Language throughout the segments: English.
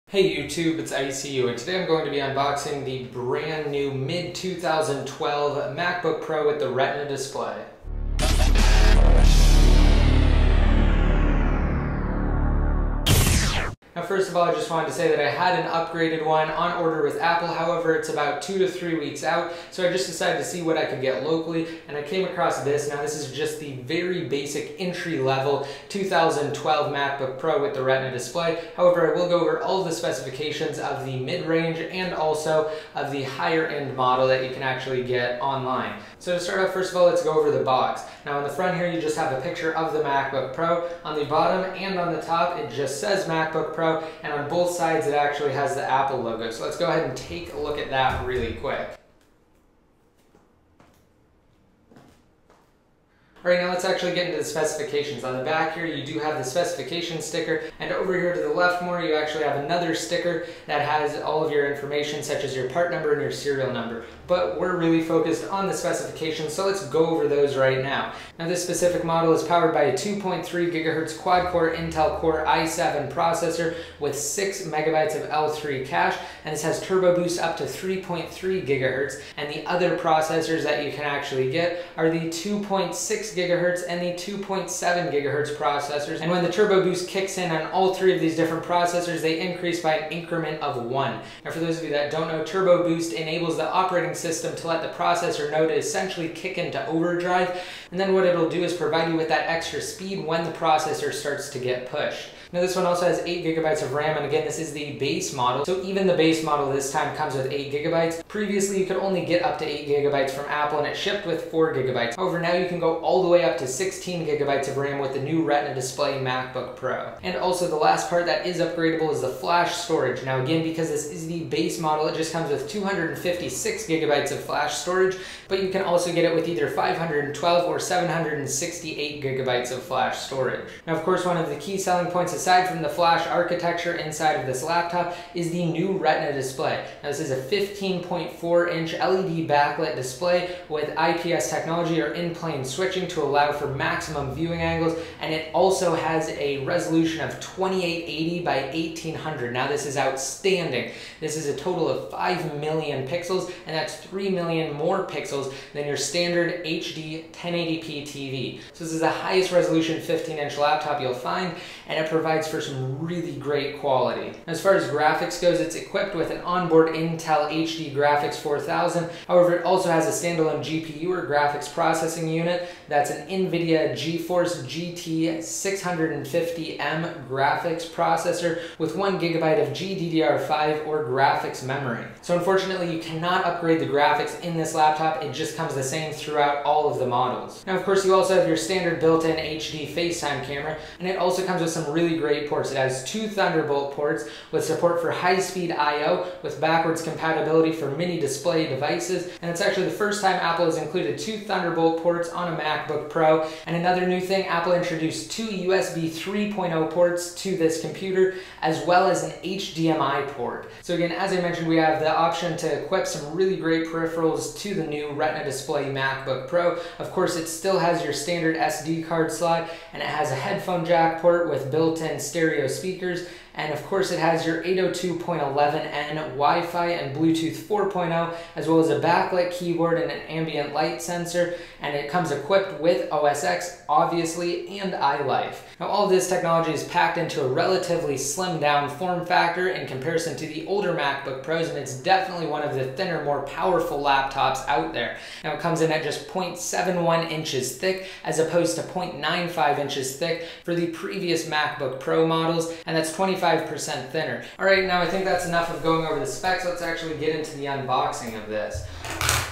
Hey YouTube, it's ICU, and today I'm going to be unboxing the brand new mid-2012 MacBook Pro with the Retina display. Now first of all, I just wanted to say that I had an upgraded one on order with Apple. However, it's about 2 to 3 weeks out, so I just decided to see what I could get locally, and I came across this. Now this is just the very basic entry-level 2012 MacBook Pro with the Retina display. However, I will go over all of the specifications of the mid-range and also of the higher-end model that you can actually get online. So to start off, first of all, let's go over the box. Now on the front here, you just have a picture of the MacBook Pro. On the bottom and on the top, it just says MacBook Pro. And on both sides it actually has the Apple logo. So let's go ahead and take a look at that really quick. Alright, now let's actually get into the specifications. On the back here you do have the specification sticker, and over here to the left more you actually have another sticker that has all of your information such as your part number and your serial number. But we're really focused on the specifications, so let's go over those right now. Now this specific model is powered by a 2.3 GHz quad-core Intel Core i7 processor with 6 MB of L3 cache, and this has TurboBoost up to 3.3 GHz, and the other processors that you can actually get are the 2.6 GHz and the 2.7 GHz processors. And when the TurboBoost kicks in on all three of these different processors, they increase by an increment of 1. Now for those of you that don't know, TurboBoost enables the operating system to let the processor know to essentially kick into overdrive, and then what it'll do is provide you with that extra speed when the processor starts to get pushed. Now this one also has 8 GB of RAM, and again this is the base model, so even the base model this time comes with 8 GB. Previously you could only get up to 8 GB from Apple and it shipped with 4 GB. However, now you can go all the way up to 16 GB of RAM with the new Retina display MacBook Pro. And also the last part that is upgradable is the flash storage. Now again, because this is the base model, it just comes with 256 GB of flash storage, but you can also get it with either 512 or 768 GB of flash storage. Now of course, one of the key selling points aside from the flash architecture inside of this laptop is the new Retina display. Now this is a 15.4-inch LED backlit display with IPS technology or in-plane switching to allow for maximum viewing angles, and it also has a resolution of 2880 by 1800. Now this is outstanding. This is a total of 5 million pixels, and that's 3 million more pixels than your standard HD 1080p TV. So this is the highest resolution 15-inch laptop you'll find, and it provides for some really great quality. As far as graphics goes, it's equipped with an onboard Intel HD Graphics 4000. However, it also has a standalone GPU or graphics processing unit. That's an NVIDIA GeForce GT 650M graphics processor with 1 GB of GDDR5 or graphics memory. So unfortunately, you cannot upgrade the graphics in this laptop. It just comes the same throughout all of the models. Now, of course, you also have your standard built-in HD FaceTime camera, and it also comes with some really great ports. It has 2 Thunderbolt ports with support for high-speed I/O with backwards compatibility for Mini DisplayPort, and it's actually the first time Apple has included 2 Thunderbolt ports on a MacBook Pro. And another new thing, Apple introduced 2 USB 3.0 ports to this computer, as well as an HDMI port. So again, as I mentioned, we have the option to equip some really great peripherals to the new Retina display MacBook Pro. Of course, it still has your standard SD card slot, and it has a headphone jack port with built-in stereo speakers. And of course it has your 802.11n Wi-Fi and Bluetooth 4.0, as well as a backlit keyboard and an ambient light sensor, and it comes equipped with OS X, obviously, and iLife. Now all of this technology is packed into a relatively slimmed down form factor in comparison to the older MacBook Pros, and it's definitely one of the thinner, more powerful laptops out there. Now it comes in at just 0.71 inches thick as opposed to 0.95 inches thick for the previous MacBook Pro models, and that's 25% thinner. Alright, now I think that's enough of going over the specs. Let's actually get into the unboxing of this.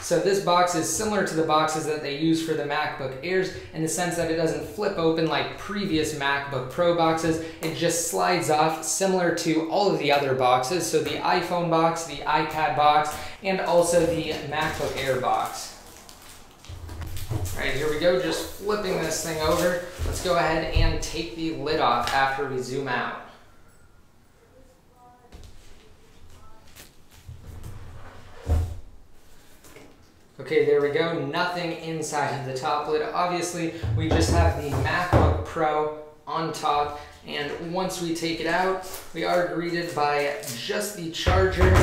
So this box is similar to the boxes that they use for the MacBook Airs in the sense that it doesn't flip open like previous MacBook Pro boxes. It just slides off, similar to all of the other boxes. So the iPhone box, the iPad box, and also the MacBook Air box. Alright, here we go, just flipping this thing over. Let's go ahead and take the lid off after we zoom out. Okay, there we go, nothing inside of the top lid. Obviously, we just have the MacBook Pro on top, And once we take it out, we are greeted by just the charger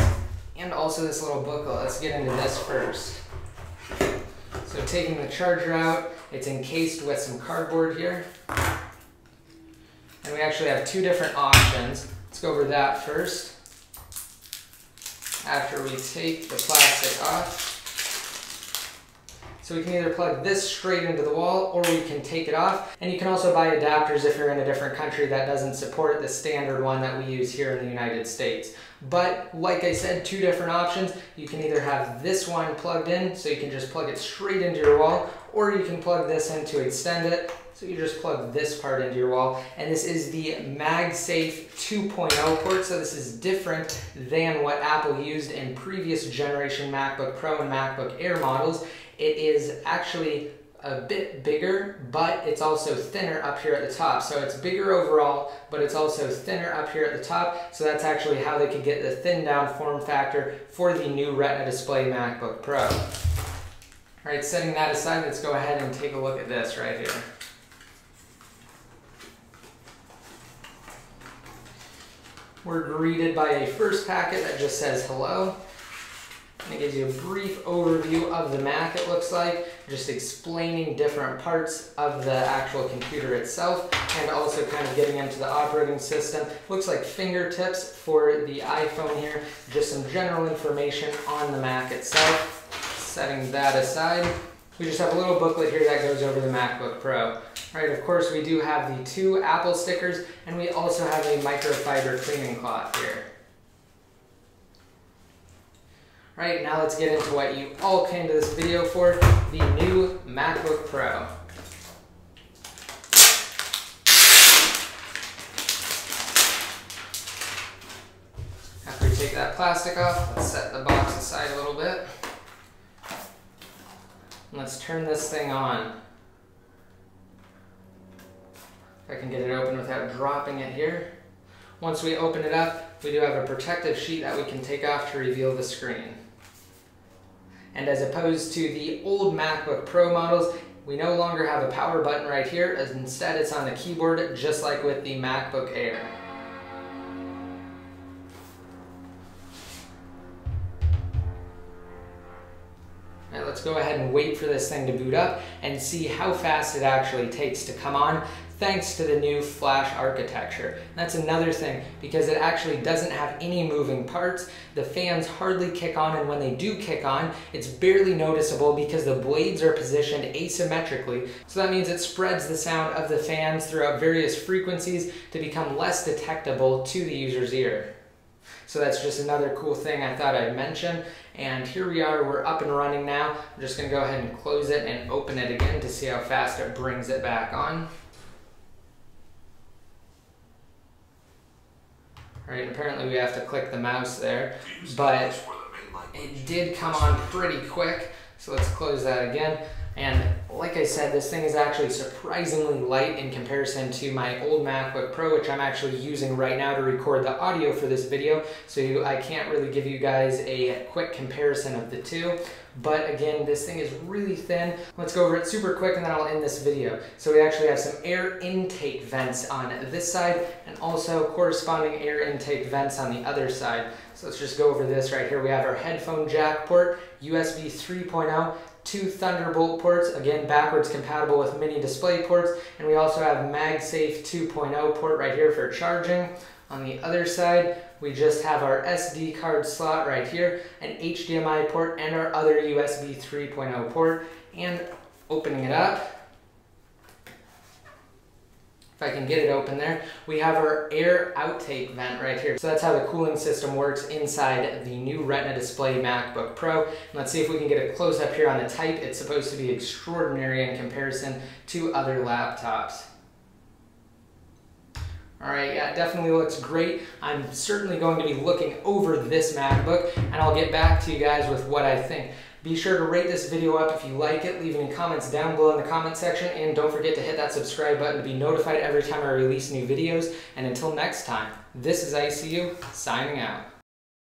and also this little booklet. Let's get into this first. So taking the charger out, it's encased with some cardboard here. And we actually have two different options. Let's go over that first. After we take the plastic off. So we can either plug this straight into the wall or we can take it off. And you can also buy adapters if you're in a different country that doesn't support the standard one that we use here in the United States. But like I said, two different options. You can either have this one plugged in, so you can just plug it straight into your wall, or you can plug this in to extend it. So you just plug this part into your wall. And this is the MagSafe 2.0 port, so this is different than what Apple used in previous generation MacBook Pro and MacBook Air models. It is actually a bit bigger, but it's also thinner up here at the top. So it's bigger overall, but it's also thinner up here at the top. So that's actually how they could get the thinned down form factor for the new Retina display MacBook Pro. All right, setting that aside, let's go ahead and take a look at this right here. We're greeted by a first packet that just says hello. And it gives you a brief overview of the Mac, it looks like, just explaining different parts of the actual computer itself, and also kind of getting into the operating system. Looks like fingertips for the iPhone here, just some general information on the Mac itself. Setting that aside, we just have a little booklet here that goes over the MacBook Pro. All right, of course, we do have the two Apple stickers, and we also have a microfiber cleaning cloth here. All right, now let's get into what you all came to this video for, the new MacBook Pro. After we take that plastic off, let's set the box aside a little bit. And let's turn this thing on. If I can get it open without dropping it here. Once we open it up, we do have a protective sheet that we can take off to reveal the screen. And as opposed to the old MacBook Pro models, we no longer have a power button right here, as instead it's on the keyboard, just like with the MacBook Air. Now let's go ahead and wait for this thing to boot up and see how fast it actually takes to come on, thanks to the new flash architecture. That's another thing, because it actually doesn't have any moving parts. The fans hardly kick on, and when they do kick on, it's barely noticeable because the blades are positioned asymmetrically. So that means it spreads the sound of the fans throughout various frequencies to become less detectable to the user's ear. So that's just another cool thing I thought I'd mention. And here we are, we're up and running now. I'm just gonna go ahead and close it and open it again to see how fast it brings it back on. All right, apparently we have to click the mouse there, but it did come on pretty quick. So let's close that again. And like I said, this thing is actually surprisingly light in comparison to my old MacBook Pro, which I'm actually using right now to record the audio for this video. So I can't really give you guys a quick comparison of the two. But again, this thing is really thin. Let's go over it super quick and then I'll end this video. So we actually have some air intake vents on this side and also corresponding air intake vents on the other side. So let's just go over this right here. We have our headphone jack port, USB 3.0, two Thunderbolt ports, again backwards compatible with Mini DisplayPorts, and we also have MagSafe 2.0 port right here for charging. On the other side, we just have our SD card slot right here, an HDMI port, and our other USB 3.0 port. And opening it up, if I can get it open there, we have our air outtake vent right here. So that's how the cooling system works inside the new Retina display MacBook Pro. And let's see if we can get a close up here on the type. It's supposed to be extraordinary in comparison to other laptops. All right, yeah, it definitely looks great. I'm certainly going to be looking over this MacBook, and I'll get back to you guys with what I think. Be sure to rate this video up if you like it, leave any comments down below in the comment section, and don't forget to hit that subscribe button to be notified every time I release new videos. And until next time, this is ICU, signing out.